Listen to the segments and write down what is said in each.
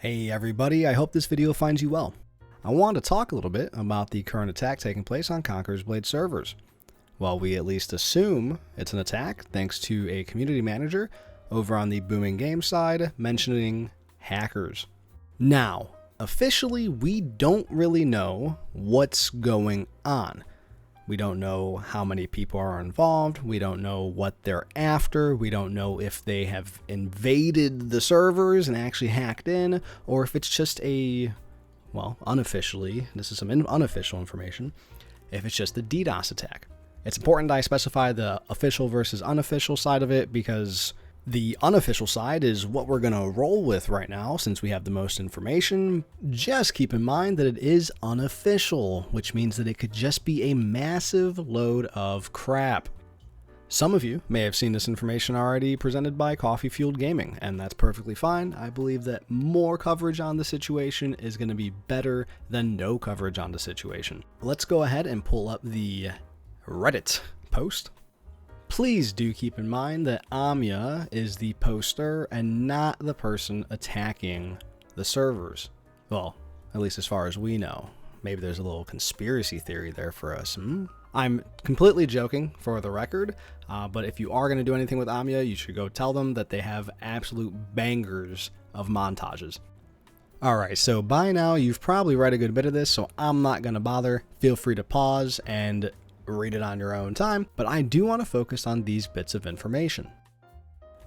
Hey everybody, I hope this video finds you well. I want to talk a little bit about the current attack taking place on Conqueror's Blade servers. Well, we at least assume it's an attack thanks to a community manager over on the Booming Games side mentioning hackers. Now, officially, we don't really know what's going on. We don't know how many people are involved. We don't know what they're after. We don't know if they have invaded the servers and actually hacked in, or if it's just unofficially, this is some unofficial information, if it's just a DDoS attack. It's important that I specify the official versus unofficial side of it because the unofficial side is what we're going to roll with right now since we have the most information. Just keep in mind that it is unofficial, which means that it could just be a massive load of crap. Some of you may have seen this information already presented by Coffee Fueled Gaming, and that's perfectly fine. I believe that more coverage on the situation is going to be better than no coverage on the situation. Let's go ahead and pull up the Reddit post. Please do keep in mind that Amiya is the poster and not the person attacking the servers. Well, at least as far as we know. Maybe there's a little conspiracy theory there for us. I'm completely joking for the record, but if you are going to do anything with Amiya, you should go tell them that they have absolute bangers of montages. Alright, so by now you've probably read a good bit of this, so I'm not going to bother. Feel free to pause and read it on your own time, but I do want to focus on these bits of information.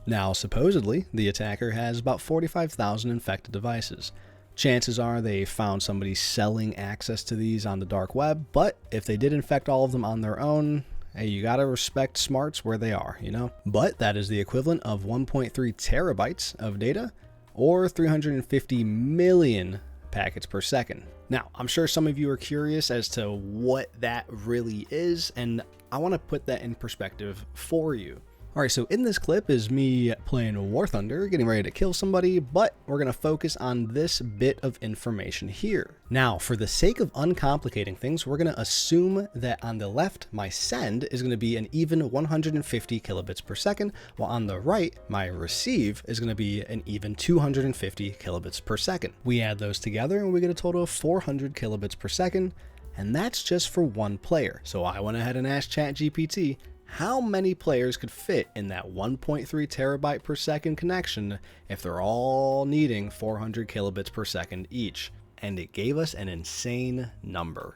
Now, supposedly, the attacker has about 45,000 infected devices. Chances are they found somebody selling access to these on the dark web, but if they did infect all of them on their own, hey, you gotta respect smarts where they are, you know? But that is the equivalent of 1.3 terabytes of data, or 350 million packets per second. Now, I'm sure some of you are curious as to what that really is, and I want to put that in perspective for you. Alright, so in this clip is me playing War Thunder, getting ready to kill somebody, but we're going to focus on this bit of information here. Now, for the sake of uncomplicating things, we're going to assume that on the left, my send is going to be an even 150 kilobits per second, while on the right, my receive is going to be an even 250 kilobits per second. We add those together and we get a total of 400 kilobits per second, and that's just for one player. So I went ahead and asked ChatGPT, how many players could fit in that 1.3 terabyte per second connection if they're all needing 400 kilobits per second each? And it gave us an insane number.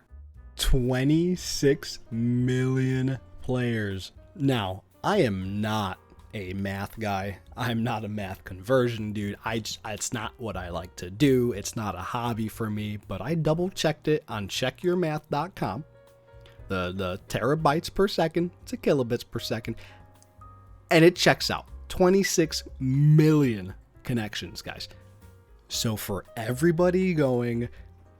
26 million players. Now, I am not a math guy. I'm not a math conversion dude. It's not what I like to do. It's not a hobby for me, but I double checked it on checkyourmath.com. The terabytes per second to kilobits per second, and it checks out. 26 million connections, guys. So for everybody going,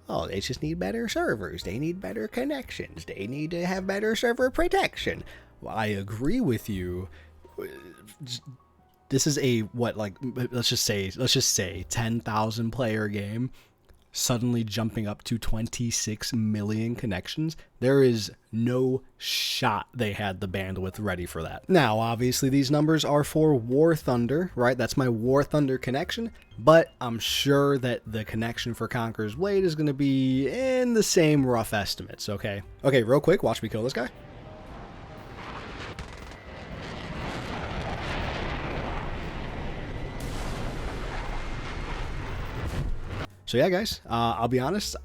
oh, they just need better servers, they need better connections, they need to have better server protection. Well, I agree with you. This is a let's just say 10,000 player game suddenly jumping up to 26 million connections. There is no shot they had the bandwidth ready for that. Now, obviously, these numbers are for War Thunder, right? That's my War Thunder connection, but I'm sure that the connection for Conqueror's Blade is going to be in the same rough estimates, okay? Okay, real quick, watch me kill this guy. So yeah, guys, I'll be honest,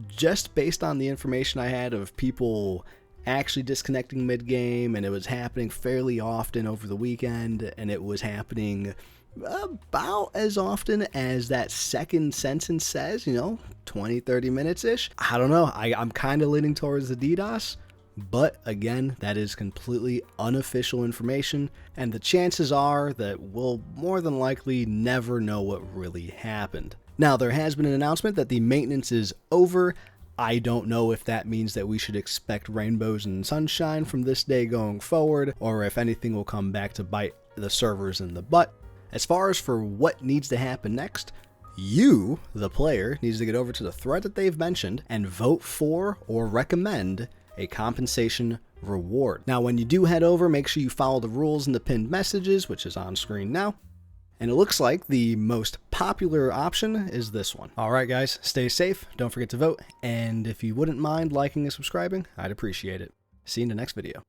just based on the information I had of people actually disconnecting mid-game, and it was happening fairly often over the weekend, and it was happening about as often as that second sentence says, 20-30 minutes-ish. I don't know, I'm kind of leaning towards the DDoS, but again, that is completely unofficial information, and the chances are that we'll more than likely never know what really happened. Now, there has been an announcement that the maintenance is over. I don't know if that means that we should expect rainbows and sunshine from this day going forward, or if anything will come back to bite the servers in the butt. As far as for what needs to happen next, you, the player, needs to get over to the thread that they've mentioned and vote for or recommend a compensation reward. Now, when you do head over, make sure you follow the rules in the pinned messages, which is on screen now. And it looks like the most popular option is this one. Alright guys, stay safe, don't forget to vote, and if you wouldn't mind liking and subscribing, I'd appreciate it. See you in the next video.